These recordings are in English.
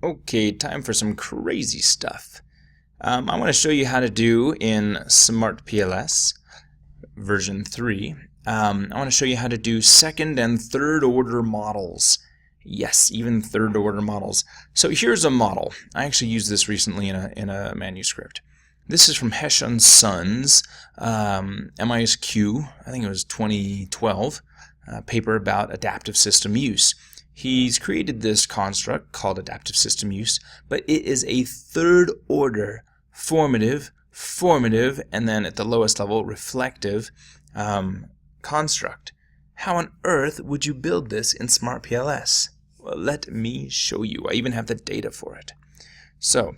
Okay, time for some crazy stuff. I want to show you how to do in SmartPLS version 3. I want to show you how to do second and third order models. Yes, even third order models. So here's a model. I actually used this recently in a manuscript. This is from Hesh and Sons, MISQ, I think it was 2012, paper about adaptive system use. He's created this construct called adaptive system use, but it is a third order formative, and then at the lowest level, reflective construct. How on earth would you build this in SmartPLS? Well, let me show you. I even have the data for it. So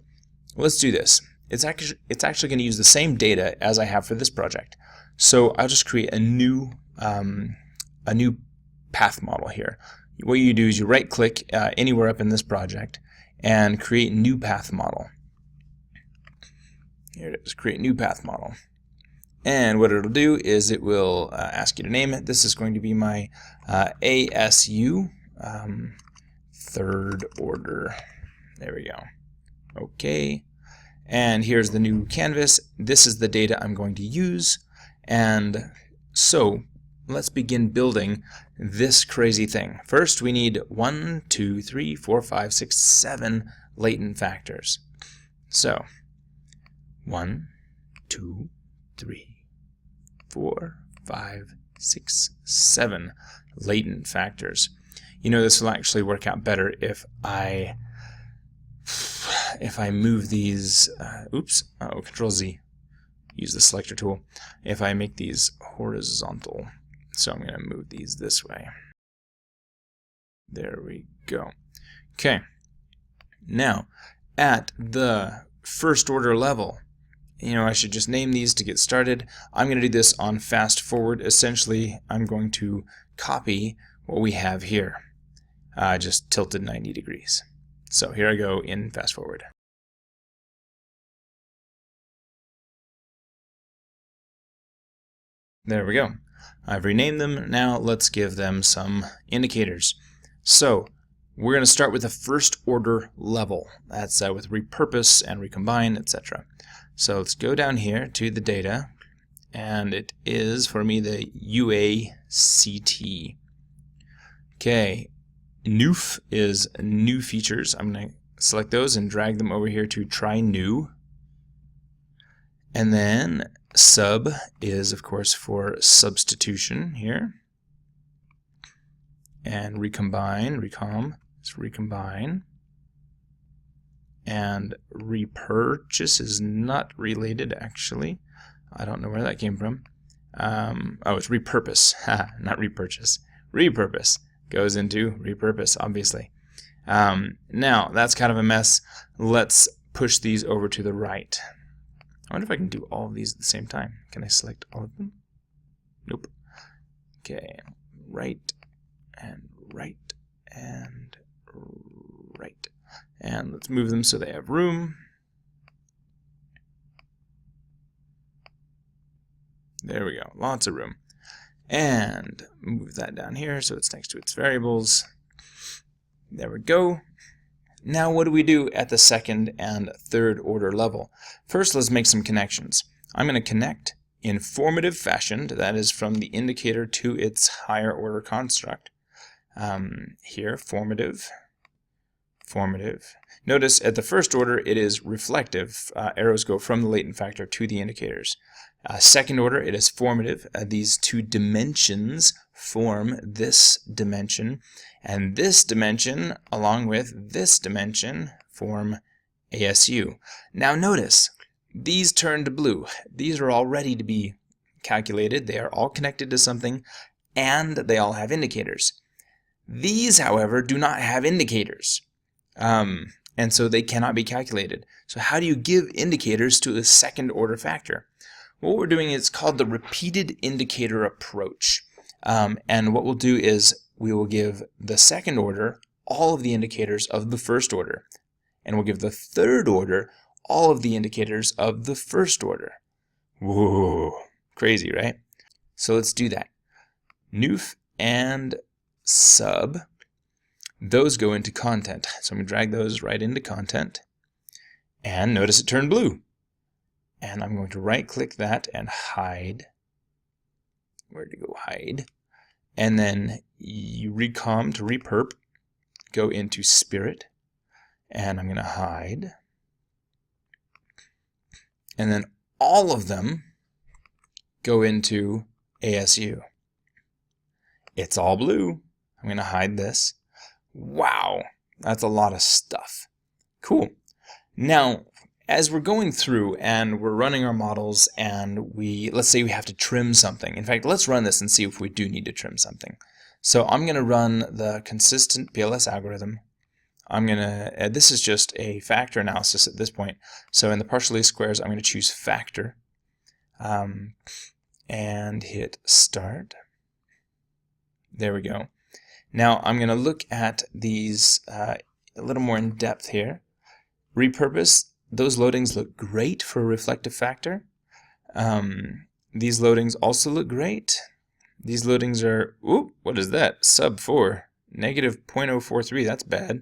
let's do this. It's actually going to use the same data as I have for this project. So I'll just create a new path model here. What you do is you right click anywhere up in this project and create new path model. Here it is, create new path model. And what it'll do is it will ask you to name it. This is going to be my ASU third order. There we go. Okay. And here's the new canvas. This is the data I'm going to use. And so let's begin building this crazy thing. First, we need 1, 2, 3, 4, 5, 6, 7 latent factors. So 1, 2, 3, 4, 5, 6, 7 latent factors. You know, this will actually work out better if I move these, Control Z, use the selector tool. If I make these horizontal, so I'm going to move these this way. There we go. Okay. Now, at the first order level, I should just name these to get started. I'm going to do this on fast forward. Essentially, I'm going to copy what we have here, just tilted 90 degrees. So here I go in fast forward. There we go. I've renamed them. Now let's give them some indicators. So we're going to start with the first order level. That's with repurpose and recombine, etc. So let's go down here to the data, and it is for me the UACT. Okay, NUF is new features. I'm going to select those and drag them over here to try new. And then sub is, of course, for substitution here. And recombine, recom is recombine. And repurchase is not related, actually. I don't know where that came from. Oh, it's repurpose, not repurchase. Repurpose goes into repurpose, obviously. Now, that's kind of a mess. Let's push these over to the right. I wonder if I can do all of these at the same time. Can I select all of them? Nope. Okay, right, and right, and right. And let's move them so they have room. There we go, lots of room. And move that down here so it's next to its variables. There we go. Now what do we do at the second and third order level? First, let's make some connections. I'm going to connect in formative fashion, that is from the indicator to its higher order construct. Here, formative. Notice at the first order it is reflective. Arrows go from the latent factor to the indicators. Second order, it is formative. These two dimensions form this dimension, and this dimension along with this dimension form ASU. Now notice, these turned blue. These are all ready to be calculated. They are all connected to something, and they all have indicators. These, however, do not have indicators. And so they cannot be calculated. So how do you give indicators to a second order factor? What we're doing is called the repeated indicator approach. And what we'll do is we will give the second order all of the indicators of the first order. And we'll give the third order all of the indicators of the first order. Whoa, crazy, right? So let's do that. NUF and sub. those go into content. So I'm going to drag those right into content. And notice it turned blue. And I'm going to right-click that and hide. Where to go hide? And then you recom to repurp. Go into Spirit. And I'm going to hide. And then all of them go into ASU. It's all blue. I'm going to hide this. Wow, that's a lot of stuff. Cool. Now, as we're going through and we're running our models and let's say we have to trim something. In fact, let's run this and see if we do need to trim something. So I'm going to run the consistent PLS algorithm. This is just a factor analysis at this point. So in the partial least squares, I'm going to choose factor and hit start. There we go. Now I'm going to look at these a little more in depth here. Repurpose, those loadings look great for a reflective factor. These loadings also look great. These loadings are, what is that? Sub 4, negative 0.043, that's bad.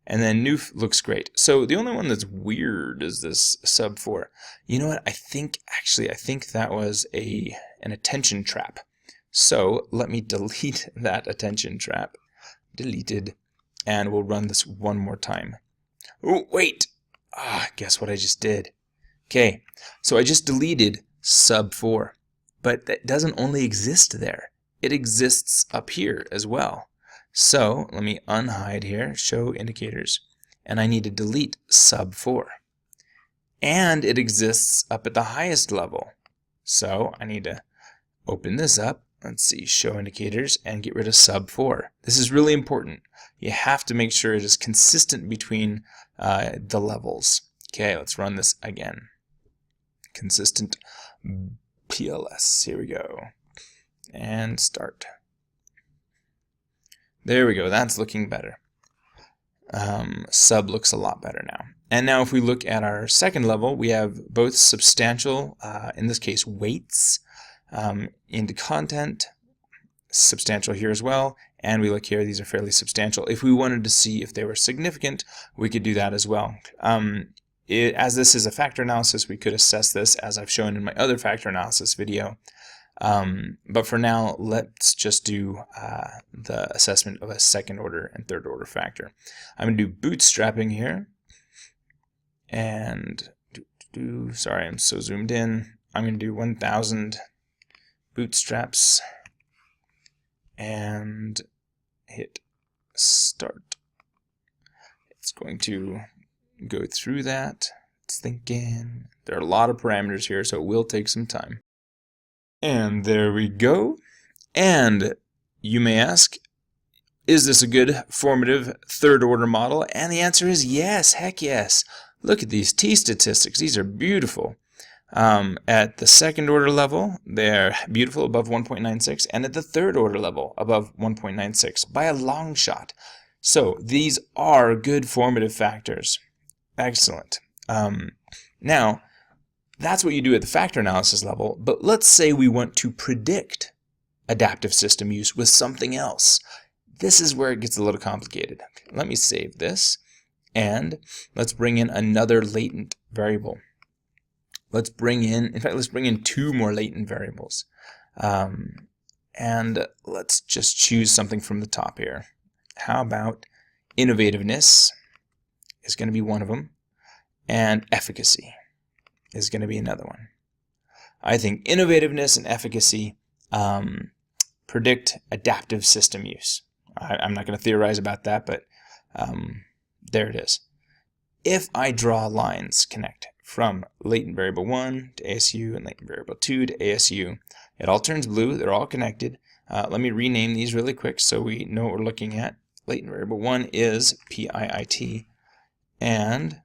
And then new looks great. So the only one that's weird is this sub 4. You know what? I think that was an attention trap. So let me delete that attention trap. Deleted. And we'll run this one more time. Oh, wait! Guess what I just did? Okay, so I just deleted sub 4. But that doesn't only exist there. It exists up here as well. So let me unhide here, show indicators, and I need to delete sub 4. And it exists up at the highest level. So I need to open this up, let's see, show indicators, and get rid of sub 4. This is really important. You have to make sure it is consistent between the levels. Okay, let's run this again. Consistent PLS, here we go. And start. There we go, that's looking better. Sub looks a lot better now. And now if we look at our second level, we have both substantial, in this case weights, into content, substantial here as well, and we look here, these are fairly substantial. If we wanted to see if they were significant, we could do that as well. As this is a factor analysis, we could assess this as I've shown in my other factor analysis video. But for now, let's just do the assessment of a second order and third order factor. I'm going to do bootstrapping here. And, sorry, I'm so zoomed in. I'm going to do 1000 bootstraps and hit start. It's going to go through that. It's thinking. There are a lot of parameters here, so it will take some time. And there we go. And you may ask, is this a good formative third order model? And the answer is yes, heck yes. Look at these t statistics. These are beautiful. At the second order level, they're beautiful, above 1.96, and at the third order level, above 1.96, by a long shot. So these are good formative factors. Excellent. Now, that's what you do at the factor analysis level, but let's say we want to predict adaptive system use with something else. This is where it gets a little complicated. Let me save this, and let's bring in another latent variable. Let's bring in 2 more latent variables. And let's just choose something from the top here. How about innovativeness is going to be one of them, and efficacy is going to be another one. I think innovativeness and efficacy predict adaptive system use. I'm not going to theorize about that, but there it is. If I draw lines connect from latent variable 1 to ASU and latent variable 2 to ASU, it all turns blue. They're all connected. Let me rename these really quick so we know what we're looking at. Latent variable 1 is PIIT, and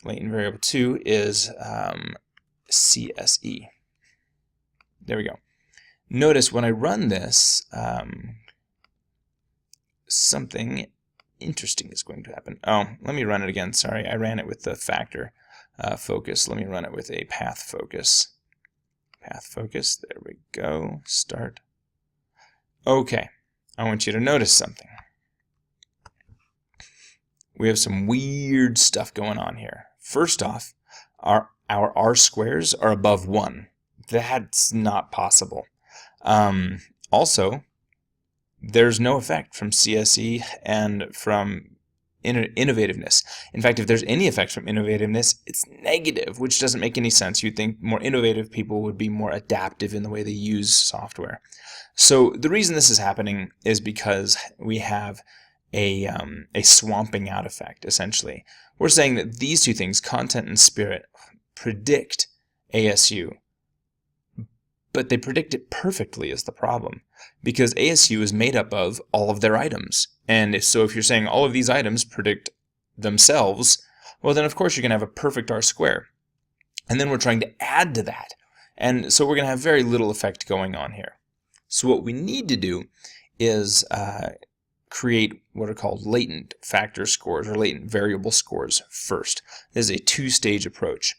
latent variable 2 is CSE. There we go. Notice when I run this, something interesting is going to happen. Oh, let me run it again. Sorry, I ran it with the factor focus. Let me run it with a path focus. Path focus, there we go. Start. Okay, I want you to notice something. we have some weird stuff going on here. First off, our R-squares are above 1. That's not possible. Also, there's no effect from CSE and from innovativeness. In fact, if there's any effect from innovativeness, it's negative, which doesn't make any sense. You'd think more innovative people would be more adaptive in the way they use software. So the reason this is happening is because we have a swamping out effect, essentially. We're saying that these two things, content and spirit, predict ASU, but they predict it perfectly is the problem, because ASU is made up of all of their items. And if you're saying all of these items predict themselves, well then of course you're going to have a perfect R-square. And then we're trying to add to that. And so we're going to have very little effect going on here. So what we need to do is create what are called latent factor scores or latent variable scores first. This is a two-stage approach.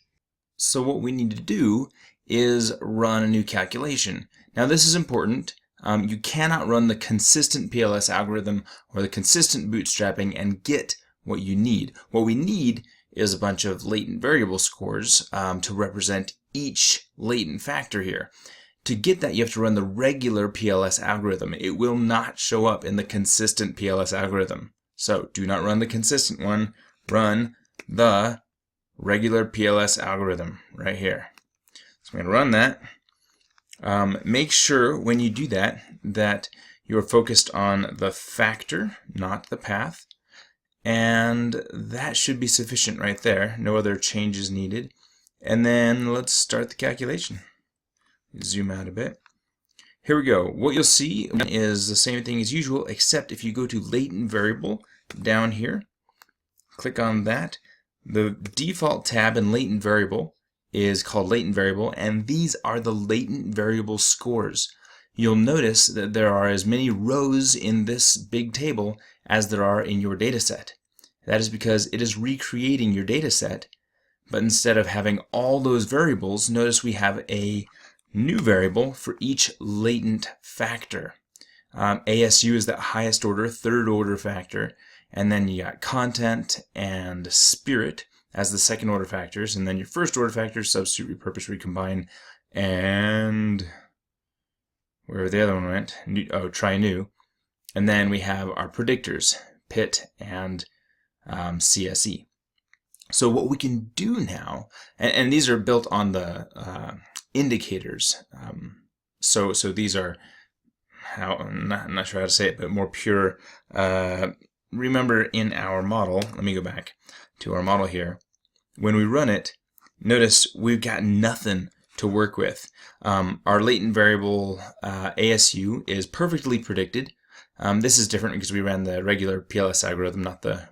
So what we need to do is run a new calculation. Now this is important. You cannot run the consistent PLS algorithm or the consistent bootstrapping and get what you need. What we need is a bunch of latent variable scores to represent each latent factor here. To get that, you have to run the regular PLS algorithm. It will not show up in the consistent PLS algorithm. So do not run the consistent one. Run the regular PLS algorithm right here. So I'm going to run that. Make sure when you do that that you are focused on the factor, not the path. And that should be sufficient right there. No other changes needed. And then let's start the calculation. Zoom out a bit. Here we go. What you'll see is the same thing as usual, except if you go to latent variable down here, click on that. The default tab in latent variable is called latent variable, and these are the latent variable scores. You'll notice that there are as many rows in this big table as there are in your data set. That is because it is recreating your data set, but instead of having all those variables, notice we have a new variable for each latent factor. ASU is that highest order, third order factor, and then you got content and spirit as the second order factors, and then your first order factors, substitute, repurpose, recombine, and wherever the other one went, try new. And then we have our predictors, PIT and CSE. So what we can do now, and these are built on the indicators. So these are I'm not sure how to say it, but more pure. Remember in our model, let me go back to our model here. When we run it, notice we've got nothing to work with. Our latent variable ASU is perfectly predicted. This is different because we ran the regular PLS algorithm, not the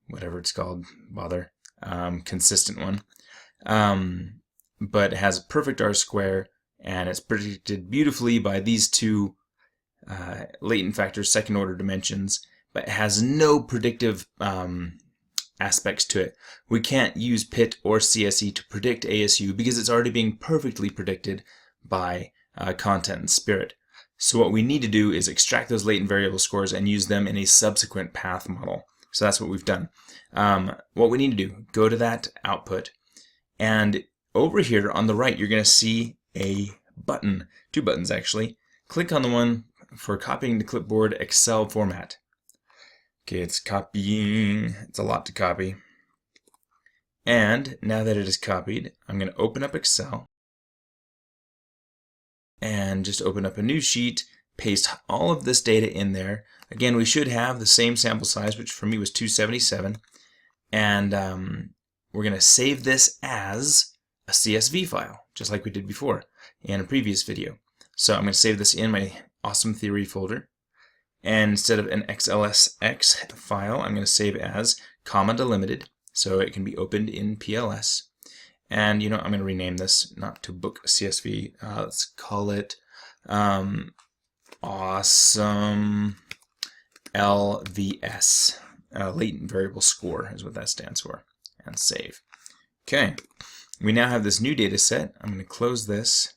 whatever it's called, consistent one. But it has a perfect R-square, and it's predicted beautifully by these two latent factors, second order dimensions, but it has no predictive aspects to it. We can't use PIT or CSE to predict ASU because it's already being perfectly predicted by content and spirit. So what we need to do is extract those latent variable scores and use them in a subsequent path model. So that's what we've done. What we need to do, go to that output, and over here on the right you're going to see a button, two buttons actually. Click on the one for copying to clipboard Excel format. Okay, it's copying. It's a lot to copy. And now that it is copied, I'm going to open up Excel and just open up a new sheet, paste all of this data in there. Again, we should have the same sample size, which for me was 277. And we're going to save this as a CSV file, just like we did before in a previous video. So I'm going to save this in my Awesome Theory folder. And instead of an XLSX file, I'm going to save as comma delimited, so it can be opened in PLS. And I'm going to rename this not to book CSV. Let's call it Awesome LVS. Latent Variable Score is what that stands for. And save. Okay, we now have this new data set. I'm going to close this,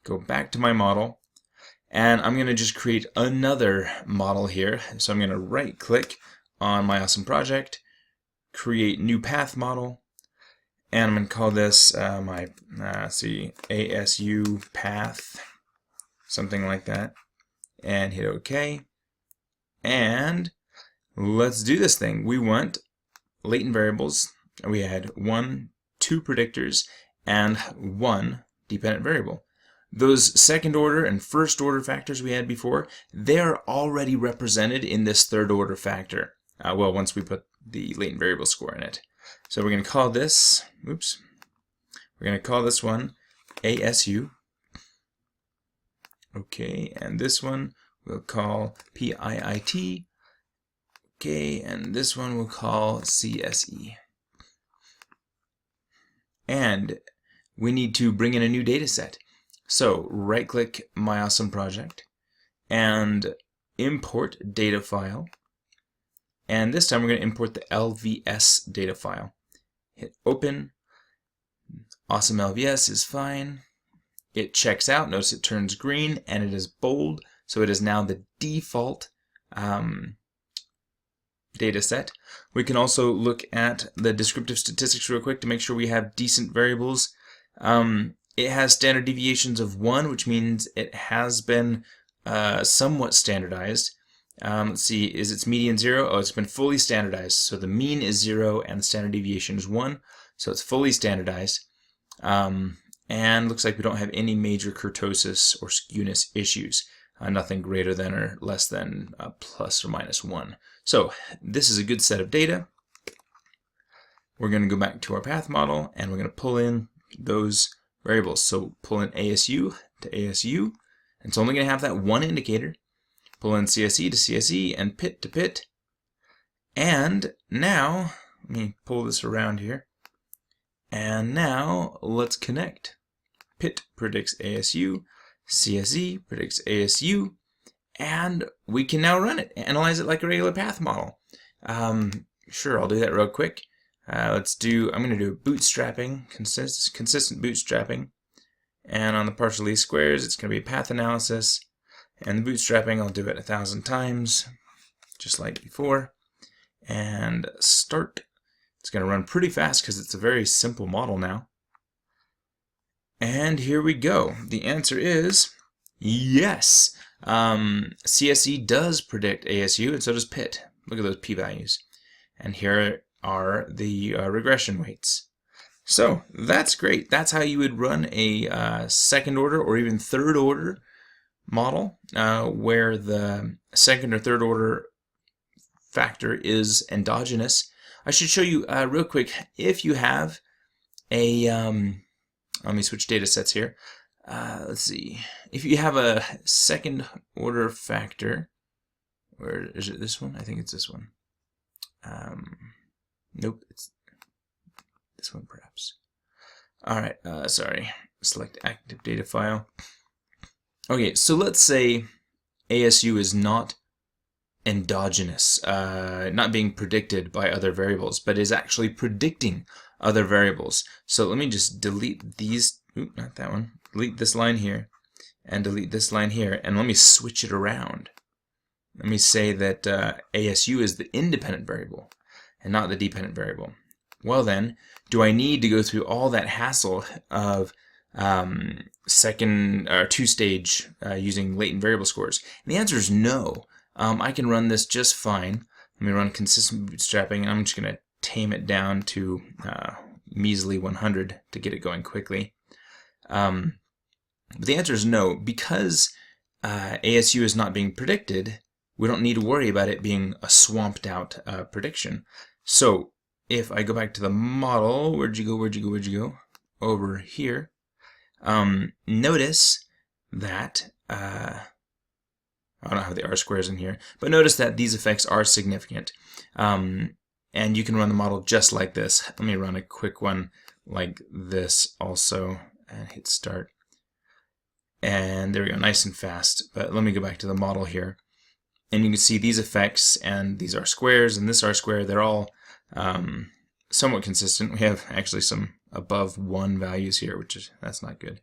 go back to my model, And I'm going to just create another model here. So I'm going to right click on my awesome project, create new path model, and I'm going to call this my ASU path, something like that, and hit OK. And let's do this thing. We want latent variables. We had 1, 2 predictors, and 1 dependent variable. Those second order and first order factors we had before, they're already represented in this third order factor. Well, once we put the latent variable score in it. So we're going to call this, we're going to call this one ASU. Okay, and this one we'll call PIIT. Okay, and this one we'll call CSE. And we need to bring in a new data set. So right click my awesome project and import data file. And this time we're going to import the LVS data file. Hit open. Awesome LVS is fine. It checks out. Notice it turns green and it is bold. So it is now the default data set. We can also look at the descriptive statistics real quick to make sure we have decent variables. It has standard deviations of 1, which means it has been somewhat standardized. Let's see, is its median 0? Oh, it's been fully standardized. So the mean is 0 and the standard deviation is 1. So it's fully standardized. And looks like we don't have any major kurtosis or skewness issues. Nothing greater than or less than plus or minus 1. So this is a good set of data. We're going to go back to our path model and we're going to pull in those variables. So pull in ASU to ASU, and it's only going to have that one indicator. Pull in CSE to CSE and PIT to PIT. And now, let me pull this around here. And now let's connect. PIT predicts ASU, CSE predicts ASU, and we can now run it, analyze it like a regular path model. Sure, I'll do that real quick. I'm going to do bootstrapping, consistent bootstrapping, and on the partial least squares, it's going to be path analysis, and the bootstrapping, I'll do it 1,000 times, just like before, and start. It's going to run pretty fast because it's a very simple model now. And here we go. The answer is yes. CSE does predict ASU, and so does PIT. Look at those p-values. And here are the regression weights. So that's great. That's how you would run a second order or even third order model where the second or third order factor is endogenous. I should show you real quick, if you have a, let me switch data sets here. Let's see, if you have a second order factor, where is it, this one? I think it's this one. Nope, it's this one perhaps. Alright, sorry, select active data file. Okay, so let's say ASU is not endogenous, not being predicted by other variables, but is actually predicting other variables. So let me just delete these, not that one, delete this line here, and delete this line here, and let me switch it around. Let me say that ASU is the independent variable, and not the dependent variable. Well then, do I need to go through all that hassle of second or two-stage using latent variable scores? And the answer is no. I can run this just fine. Let me run consistent bootstrapping, and I'm just going to tame it down to measly 100 to get it going quickly. But the answer is no. Because ASU is not being predicted, we don't need to worry about it being a swamped out prediction. So if I go back to the model, where'd you go? Over here. Notice that I don't have the R-squares in here, but notice that these effects are significant. And you can run the model just like this. Let me run a quick one like this also, and hit start. And there we go, nice and fast. But let me go back to the model here. And you can see these effects, and these R-squares, and this R-square, they're all somewhat consistent. We have actually some above 1 values here, that's not good.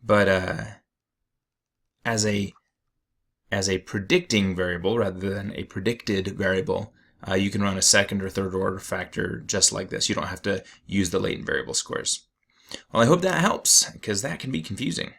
But as a as a predicting variable rather than a predicted variable, you can run a second or third order factor just like this. You don't have to use the latent variable scores. Well, I hope that helps, because that can be confusing.